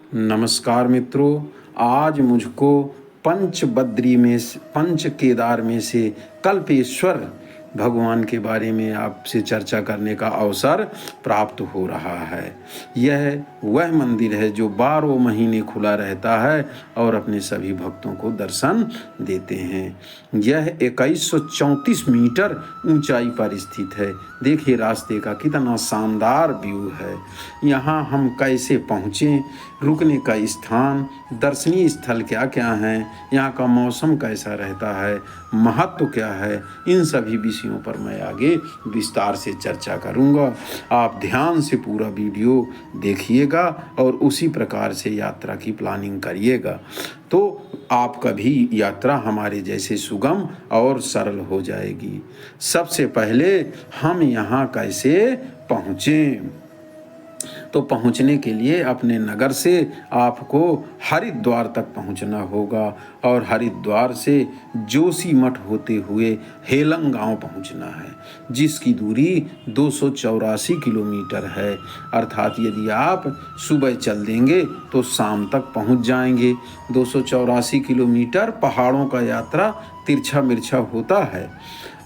नमस्कार मित्रों। आज मुझको पंच केदार में से कल्पेश्वर भगवान के बारे में आपसे चर्चा करने का अवसर प्राप्त हो रहा है। यह वह मंदिर है जो 12 महीने खुला रहता है और अपने सभी भक्तों को दर्शन देते हैं। यह 2134 मीटर ऊंचाई पर स्थित है। देखिए रास्ते का कितना शानदार व्यू है। यहाँ हम कैसे पहुँचें, रुकने का स्थान, दर्शनीय स्थल क्या क्या हैं, यहाँ का मौसम कैसा रहता है, महत्व क्या है, इन सभी विषयों पर मैं आगे विस्तार से चर्चा करूँगा। आप ध्यान से पूरा वीडियो देखिएगा और उसी प्रकार से यात्रा की प्लानिंग करिएगा, तो आपका भी यात्रा हमारे जैसे सुगम और सरल हो जाएगी। सबसे पहले हम यहाँ कैसे पहुँचें, तो पहुंचने के लिए अपने नगर से आपको हरिद्वार तक पहुंचना होगा और हरिद्वार से जोशीमठ होते हुए हेलंग गांव पहुंचना है, जिसकी दूरी 284 किलोमीटर है। अर्थात यदि आप सुबह चल देंगे तो शाम तक पहुंच जाएंगे। 284 किलोमीटर पहाड़ों का यात्रा तिरछा मिर्छा होता है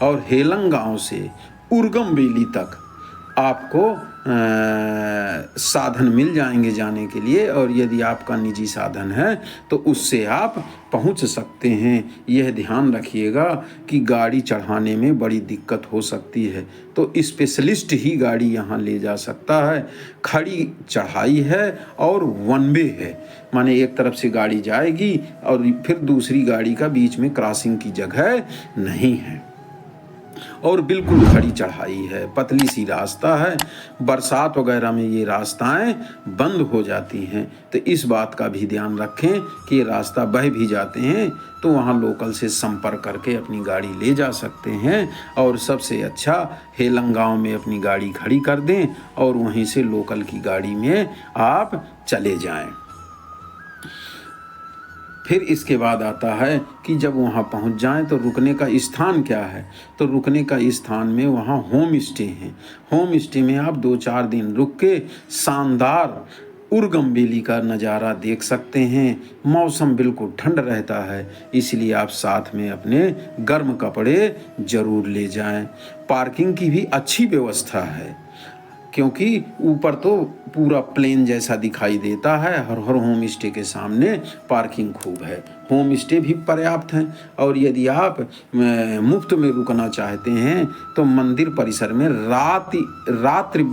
और हेलंग गांव से उर्गम बेली तक आपको साधन मिल जाएंगे जाने के लिए, और यदि आपका निजी साधन है तो उससे आप पहुंच सकते हैं। यह ध्यान रखिएगा कि गाड़ी चढ़ाने में बड़ी दिक्कत हो सकती है, तो स्पेशलिस्ट ही गाड़ी यहाँ ले जा सकता है। खड़ी चढ़ाई है और वन वे है, माने एक तरफ से गाड़ी जाएगी और फिर दूसरी गाड़ी का बीच में क्रॉसिंग की जगह नहीं है, और बिल्कुल खड़ी चढ़ाई है। पतली सी रास्ता है, बरसात वगैरह में ये रास्ताएं बंद हो जाती हैं, तो इस बात का भी ध्यान रखें कि ये रास्ता बह भी जाते हैं तो वहाँ लोकल से संपर्क करके अपनी गाड़ी ले जा सकते हैं। और सबसे अच्छा हेलंग गांव में अपनी गाड़ी खड़ी कर दें और वहीं से लोकल की गाड़ी में आप चले जाएं। फिर इसके बाद आता है कि जब वहाँ पहुँच जाएं तो रुकने का स्थान क्या है, तो रुकने का स्थान में वहाँ होम स्टे हैं। होम स्टे में आप 2-4 दिन रुक के शानदार उर्गम बेली का नज़ारा देख सकते हैं। मौसम बिल्कुल ठंड रहता है, इसलिए आप साथ में अपने गर्म कपड़े ज़रूर ले जाएं। पार्किंग की भी अच्छी व्यवस्था है, क्योंकि ऊपर तो पूरा प्लेन जैसा दिखाई देता है। हर होम स्टे के सामने पार्किंग खूब है, होम स्टे भी पर्याप्त हैं। और यदि आप मुफ्त में रुकना चाहते हैं तो मंदिर परिसर में रात्रि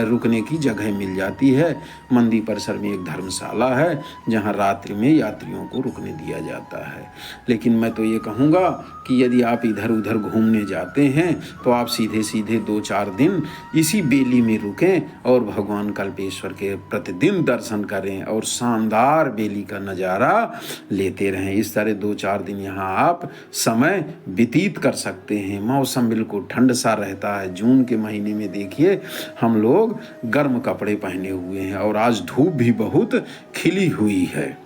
रुकने की जगह मिल जाती है। मंदिर परिसर में एक धर्मशाला है जहां रात्रि में यात्रियों को रुकने दिया जाता है। लेकिन मैं तो ये कहूँगा कि यदि आप इधर उधर घूमने जाते हैं तो आप सीधे सीधे 2-4 दिन इसी बेली में रुकें और भगवान कल्पेश्वर के प्रतिदिन दर्शन करें और शानदार बेली का नज़ारा लेते रहें। इस तरह 2-4 दिन यहाँ आप समय व्यतीत कर सकते हैं। मौसम बिल्कुल ठंड सा रहता है। जून के महीने में देखिए हम लोग गर्म कपड़े पहने हुए हैं और आज धूप भी बहुत खिली हुई है।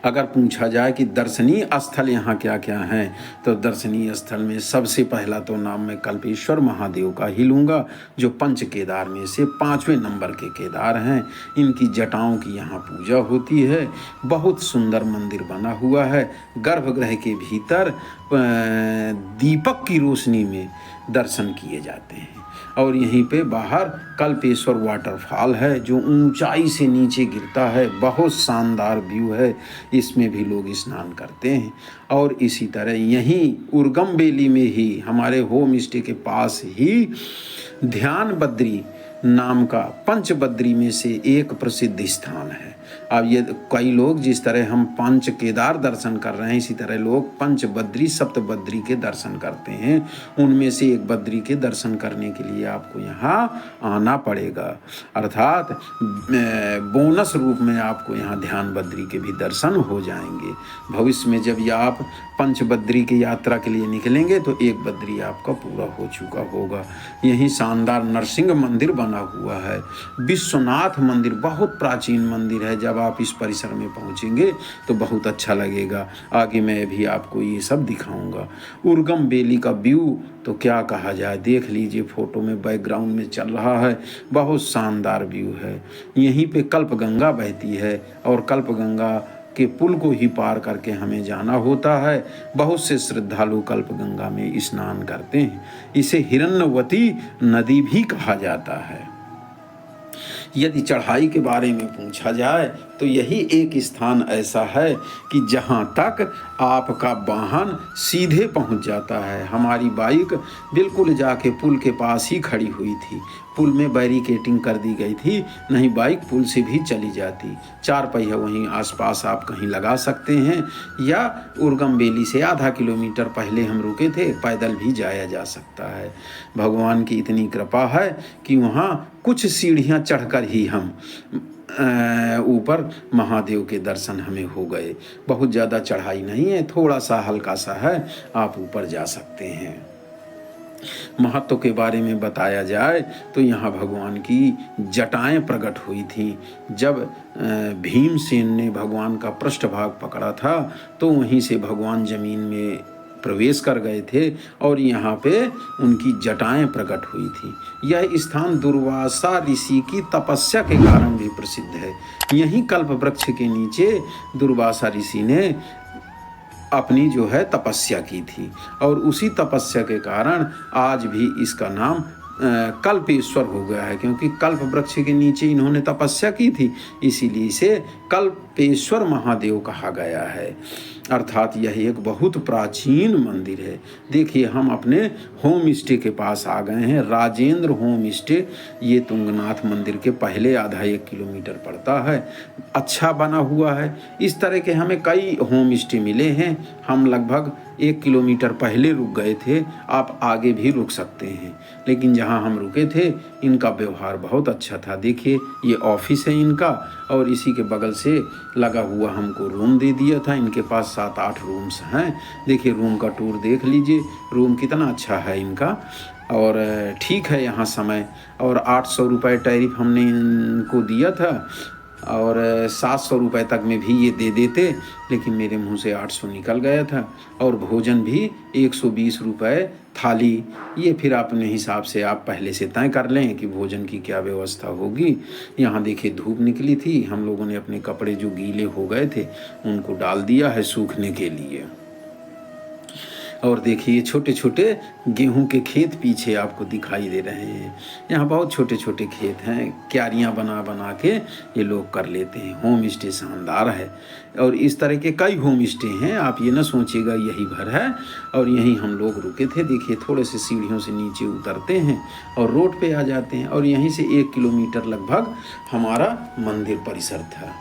अगर पूछा जाए कि दर्शनीय स्थल यहाँ क्या क्या हैं, तो दर्शनीय स्थल में सबसे पहला तो नाम मैं कल्पेश्वर महादेव का ही लूँगा, जो पंच केदार में से 5वें नंबर के केदार हैं। इनकी जटाओं की यहाँ पूजा होती है। बहुत सुंदर मंदिर बना हुआ है। गर्भगृह के भीतर दीपक की रोशनी में दर्शन किए जाते हैं। और यहीं पे बाहर कल्पेश्वर वाटरफॉल है जो ऊंचाई से नीचे गिरता है। बहुत शानदार व्यू है, इसमें भी लोग स्नान करते हैं। और इसी तरह यहीं उर्गम बेली में ही हमारे होम स्टे के पास ही ध्यान बद्री नाम का पंच बद्री में से एक प्रसिद्ध स्थान है। अब ये कई लोग जिस तरह हम पंच केदार दर्शन कर रहे हैं, इसी तरह लोग पंच बद्री सप्त बद्री के दर्शन करते हैं। उनमें से एक बद्री के दर्शन करने के लिए आपको यहाँ आना पड़ेगा, अर्थात बोनस रूप में आपको यहाँ ध्यान बद्री के भी दर्शन हो जाएंगे। भविष्य में जब आप पंच बद्री की यात्रा के लिए निकलेंगे तो एक बद्री आपका पूरा हो चुका होगा। यही शानदार नरसिंह मंदिर बना हुआ है। विश्वनाथ मंदिर बहुत प्राचीन मंदिर है, है। जब आप इस परिसर में पहुँचेंगे तो बहुत अच्छा लगेगा। आगे मैं भी आपको ये सब दिखाऊंगा। उर्गम वैली का व्यू तो क्या कहा जाए, देख लीजिए फोटो में बैकग्राउंड में चल रहा है, बहुत शानदार व्यू है। यहीं पे कल्प गंगा बहती है और कल्प गंगा के पुल को ही पार करके हमें जाना होता है। बहुत से श्रद्धालु कल्प गंगा में स्नान करते हैं। इसे हिरण्यवती नदी भी कहा जाता है। यदि चढ़ाई के बारे में पूछा जाए तो यही एक स्थान ऐसा है कि जहाँ तक आपका वाहन सीधे पहुँच जाता है। हमारी बाइक बिल्कुल जाके पुल के पास ही खड़ी हुई थी। पुल में बैरिकेटिंग कर दी गई थी, नहीं बाइक पुल से भी चली जाती। 4 पहिया वहीं आसपास आप कहीं लगा सकते हैं, या उर्गम वैली से आधा किलोमीटर पहले हम रुके थे, पैदल भी जाया जा सकता है। भगवान की इतनी कृपा है कि वहाँ कुछ सीढ़ियाँ चढ़कर ही हम ऊपर महादेव के दर्शन हमें हो गए। बहुत ज़्यादा चढ़ाई नहीं है, थोड़ा सा हल्का सा है, आप ऊपर जा सकते हैं। महत्व के बारे में बताया जाए तो यहाँ भगवान की जटाएं प्रकट हुई थी। जब भीमसेन ने भगवान का पृष्ठभाग पकड़ा था तो वहीं से भगवान जमीन में प्रवेश कर गए थे और यहाँ पे उनकी जटाएं प्रकट हुई थी। यह स्थान दुर्वासा ऋषि की तपस्या के कारण भी प्रसिद्ध है। यहीं कल्प वृक्ष के नीचे दुर्वासा ऋषि ने अपनी जो है तपस्या की थी और उसी तपस्या के कारण आज भी इसका नाम कल्पेश्वर हो गया है, क्योंकि कल्प वृक्ष के नीचे इन्होंने तपस्या की थी, इसीलिए इसे कल्पेश्वर महादेव कहा गया है। अर्थात यह एक बहुत प्राचीन मंदिर है। देखिए हम अपने होम स्टे के पास आ गए हैं, राजेंद्र होम स्टे। ये तुंगनाथ मंदिर के पहले आधा 1 किलोमीटर पड़ता है, अच्छा बना हुआ है। इस तरह के हमें कई होम स्टे मिले हैं। हम लगभग 1 किलोमीटर पहले रुक गए थे, आप आगे भी रुक सकते हैं, लेकिन जहाँ हम रुके थे इनका व्यवहार बहुत अच्छा था। देखिए ये ऑफिस है इनका और इसी के बगल से लगा हुआ हमको रूम दे दिया था। इनके पास 7-8 रूम्स हैं। देखिए रूम का टूर देख लीजिए, रूम कितना अच्छा है इनका। और ठीक है यहाँ समय, और 800 रुपये टैरिफ हमने इनको दिया था और 700 रुपये तक में भी ये दे देते, लेकिन मेरे मुंह से 800 निकल गया था। और भोजन भी 120 रुपये थाली। ये फिर अपने हिसाब से आप पहले से तय कर लें कि भोजन की क्या व्यवस्था होगी। यहाँ देखिए धूप निकली थी, हम लोगों ने अपने कपड़े जो गीले हो गए थे उनको डाल दिया है सूखने के लिए। और देखिए छोटे छोटे गेहूं के खेत पीछे आपको दिखाई दे रहे हैं। यहाँ बहुत छोटे छोटे खेत हैं, क्यारियाँ बना बना के ये लोग कर लेते हैं। होम स्टे शानदार है और इस तरह के कई होम स्टे हैं, आप ये ना सोचिएगा यही भर है। और यहीं हम लोग रुके थे। देखिए थोड़े से सीढ़ियों से नीचे उतरते हैं और रोड पे आ जाते हैं और यहीं से 1 किलोमीटर लगभग हमारा मंदिर परिसर था।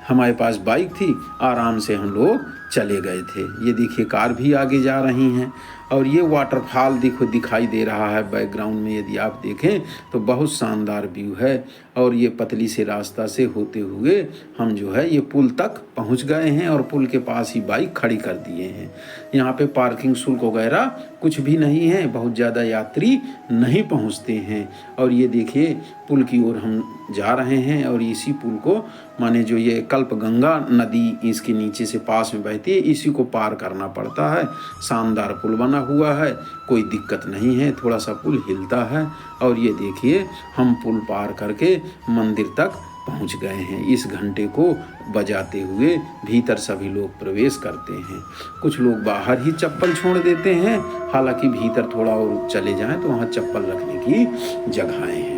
हमारे पास बाइक थी, आराम से हम लोग चले गए थे। ये देखिए कार भी आगे जा रही हैं और ये वाटरफॉल दिखाई दे रहा है बैकग्राउंड में। यदि आप देखें तो बहुत शानदार व्यू है। और ये पतली से रास्ता से होते हुए हम जो है ये पुल तक पहुंच गए हैं और पुल के पास ही बाइक खड़ी कर दिए हैं। यहाँ पे पार्किंग शुल्क वगैरह कुछ भी नहीं है, बहुत ज़्यादा यात्री नहीं पहुँचते हैं। और ये देखिए पुल की ओर हम जा रहे हैं और इसी पुल को माने जो ये कल्प गंगा नदी इसके नीचे से पास में बहती है, इसी को पार करना पड़ता है। शानदार पुल बना हुआ है, कोई दिक्कत नहीं है, थोड़ा सा पुल हिलता है। और ये देखिए हम पुल पार करके मंदिर तक पहुंच गए हैं। इस घंटे को बजाते हुए भीतर सभी लोग प्रवेश करते हैं। कुछ लोग बाहर ही चप्पल छोड़ देते हैं, हालांकि भीतर थोड़ा और चले जाएं तो वहाँ चप्पल रखने की जगहें हैं।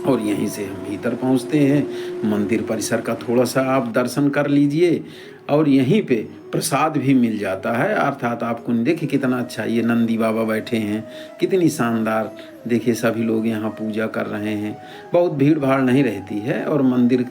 और यहीं से हम भीतर पहुंचते हैं। मंदिर परिसर का थोड़ा सा आप दर्शन कर लीजिए और यहीं पे प्रसाद भी मिल जाता है। अर्थात आपको देखिए कितना अच्छा, ये नंदी बाबा बैठे हैं, कितनी शानदार। देखिए सभी लोग यहाँ पूजा कर रहे हैं, बहुत भीड़ भाड़ नहीं रहती है। और मंदिर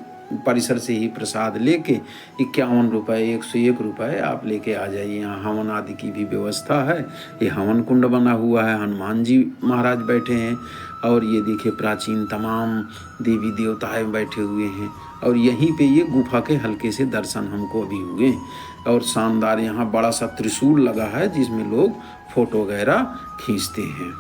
परिसर से ही प्रसाद लेके 51 रुपये 101 रुपये आप लेके आ जाइए। यहाँ हवन आदि की भी व्यवस्था है। ये हवन कुंड बना हुआ है, हनुमान जी महाराज बैठे हैं और ये देखिए प्राचीन तमाम देवी देवताएं बैठे हुए हैं। और यहीं पे ये गुफा के हल्के से दर्शन हमको अभी हुए। और शानदार यहाँ बड़ा सा त्रिशूल लगा है जिसमें लोग फोटो वगैरह खींचते हैं।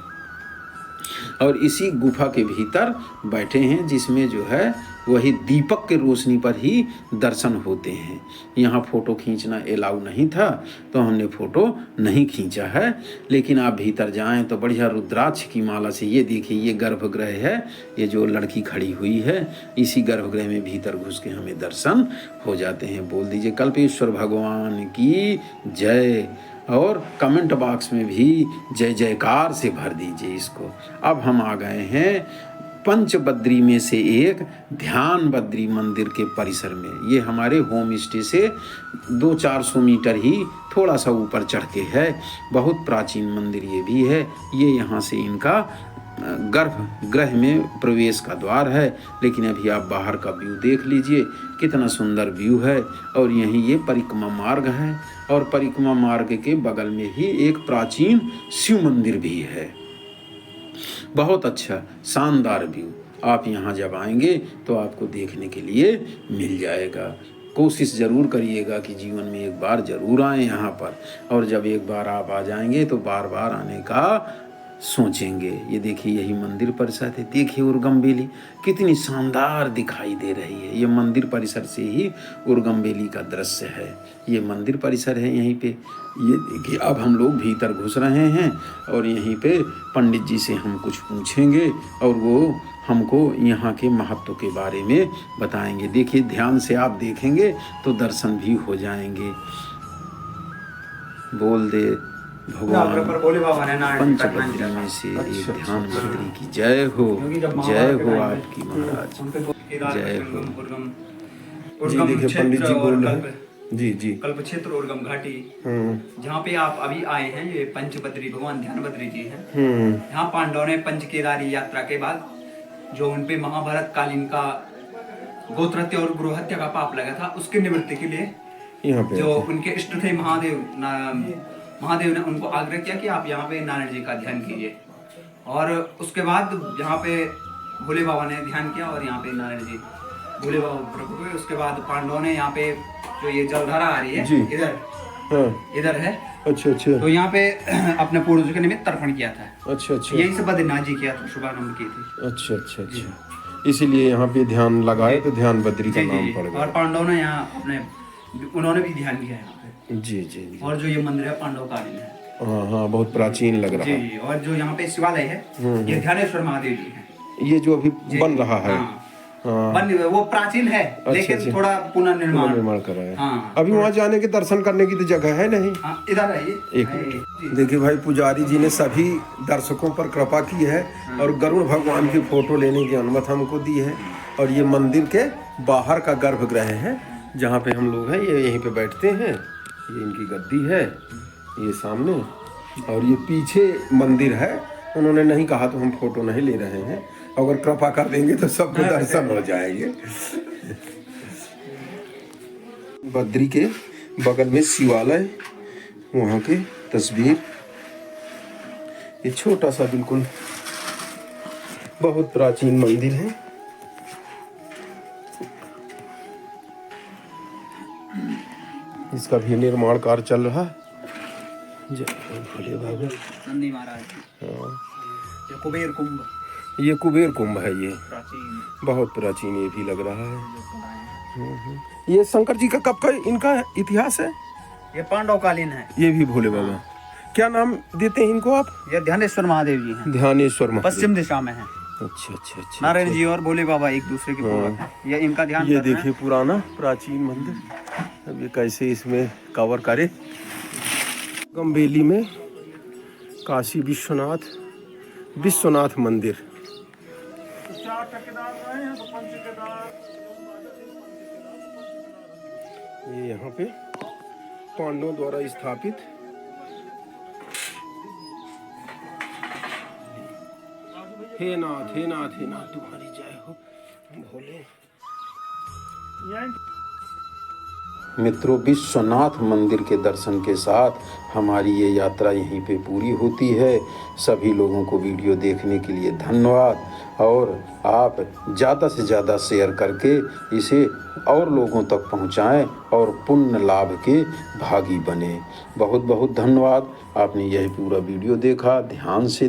और इसी गुफा के भीतर बैठे हैं जिसमें जो है वही दीपक के रोशनी पर ही दर्शन होते हैं। यहाँ फ़ोटो खींचना एलाउ नहीं था तो हमने फ़ोटो नहीं खींचा है, लेकिन आप भीतर जाएं तो बढ़िया रुद्राक्ष की माला से, ये देखिए ये गर्भगृह है, ये जो लड़की खड़ी हुई है इसी गर्भगृह में भीतर घुस के हमें दर्शन हो जाते हैं। बोल दीजिए कल्पेश्वर भगवान की जय, और कमेंट बॉक्स में भी जय जयकार से भर दीजिए इसको। अब हम आ गए हैं पंच बद्री में से एक ध्यान बद्री मंदिर के परिसर में। ये हमारे होम स्टे से 200-400 मीटर ही थोड़ा सा ऊपर चढ़ के है। बहुत प्राचीन मंदिर ये भी है। ये यहाँ से इनका गर्भगृह में प्रवेश का द्वार है, लेकिन अभी आप बाहर का व्यू देख लीजिए, कितना सुंदर व्यू है। और यहीं ये परिक्रमा मार्ग है, और परिक्रमा मार्ग के बगल में ही एक प्राचीन शिव मंदिर भी है। बहुत अच्छा शानदार व्यू, आप यहाँ जब आएंगे तो आपको देखने के लिए मिल जाएगा। कोशिश ज़रूर करिएगा कि जीवन में एक बार ज़रूर आएँ यहाँ पर, और जब एक बार आप आ जाएंगे तो बार बार आने का सोचेंगे। ये देखिए यही मंदिर परिसर है, देखिए उर्गम बेली कितनी शानदार दिखाई दे रही है। ये मंदिर परिसर से ही उर्गम बेली का दृश्य है। ये मंदिर परिसर है यहीं पे। ये देखिए अब हम लोग भीतर घुस रहे हैं, और यहीं पे पंडित जी से हम कुछ पूछेंगे और वो हमको यहाँ के महत्व के बारे में बताएंगे। देखिए ध्यान से आप देखेंगे तो दर्शन भी हो जाएंगे। बोल दे भगवान पंचबद्री में से एक ध्यान बद्री की जय हो, जय हो आपकी महाराज, जय हो। जी देखिए पंडित जी बोल रहे हैं। जी कल्प क्षेत्र उर्गम घाटी, जहाँ पे आप अभी आए हैं, ये पंचबद्री भगवान ध्यान बद्री जी हैं। यहाँ पांडवों ने पंच केदारी यात्रा के बाद जो उनपे महाभारत कालीन का गोत्रहत्या और गृहत्या का पाप लगा था, उसकी निवृत्ति के लिए यहाँ पे जो उनके इष्ट थे महादेव ने उनको आग्रह किया कि आप यहाँ पे नारायण जी का ध्यान कीजिए। और उसके बाद यहाँ पे भोले बाबा ने ध्यान किया, और यहाँ पे नारायण जी भोले बाबा प्रकट हुए। उसके बाद पांडवों ने यहाँ पे जो ये जलधारा आ रही है इधर है। अच्छा। तो यहाँ पे अपने पूर्वजों के निमित्त तर्पण किया था। अच्छा। यही से बद्रीनाथ जी किया था, शुभारंभ की थी। अच्छा। इसीलिए यहाँ पे ध्यान लगाए तो ध्यान बद्री का नाम पड़ गया। और पांडवों ने यहाँ उन्होंने भी ध्यान किया यहाँ पे। जी। और जो ये मंदिर है पांडवकालीन है। हाँ बहुत प्राचीन लग रहा है। जी। और जो यहाँ पे शिवालय है ये ध्यानेश्वर महादेव जी है। ये जो अभी बन रहा है वो प्राचीन है, लेकिन थोड़ा पुनर्निर्माण कर रहा है। अभी वहाँ जाने के दर्शन करने की तो जगह है नहीं। इधर है। देखिए भाई पुजारी जी ने सभी दर्शकों पर कृपा की है और गरुड़ भगवान की फोटो लेने की अनुमति हमको दी है। और ये मंदिर के बाहर का गर्भगृह है जहाँ पे हम लोग हैं, ये यहीं पे बैठते हैं। ये इनकी गद्दी है ये सामने, और ये पीछे मंदिर है। उन्होंने नहीं कहा तो हम फोटो नहीं ले रहे हैं, अगर कृपा कर देंगे तो सबको दर्शन हो जाएंगे। बद्री के बगल में शिवालय, वहाँ की तस्वीर, ये छोटा सा बिल्कुल बहुत प्राचीन मंदिर है। इसका भी निर्माण कार्य चल रहा है। जय भोले बाबा। नंदी महाराज। ये कुबेर कुंभ, ये कुबेर कुंभ है। ये प्राचीन, बहुत प्राचीन ये भी लग रहा है। ये शंकर जी का कब का इनका इतिहास है? ये पांडवकालीन है। ये भी भोले बाबा। क्या नाम देते हैं इनको आप? ये ध्यानेश्वर महादेव जी हैं। ध्यानेश्वर महादेव पश्चिम दिशा में है। अच्छा। नारायण जी और भोले बाबा एक दूसरे के पूरक हैं। ये इनका ध्यान। ये देखिए पुराना प्राचीन मंदिर, अब ये कैसे इसमें कवर करे। गंबेली में काशी विश्वनाथ मंदिर। ये यहाँ पे पांडवों द्वारा स्थापित हे नाथ तुम्हारी जय हो भोले। मित्रों, विश्वनाथ मंदिर के दर्शन के साथ हमारी ये यात्रा यहीं पे पूरी होती है। सभी लोगों को वीडियो देखने के लिए धन्यवाद, और आप ज़्यादा से ज़्यादा शेयर करके इसे और लोगों तक पहुंचाएं और पुण्य लाभ के भागी बने। बहुत बहुत धन्यवाद। आपने यह पूरा वीडियो देखा, ध्यान से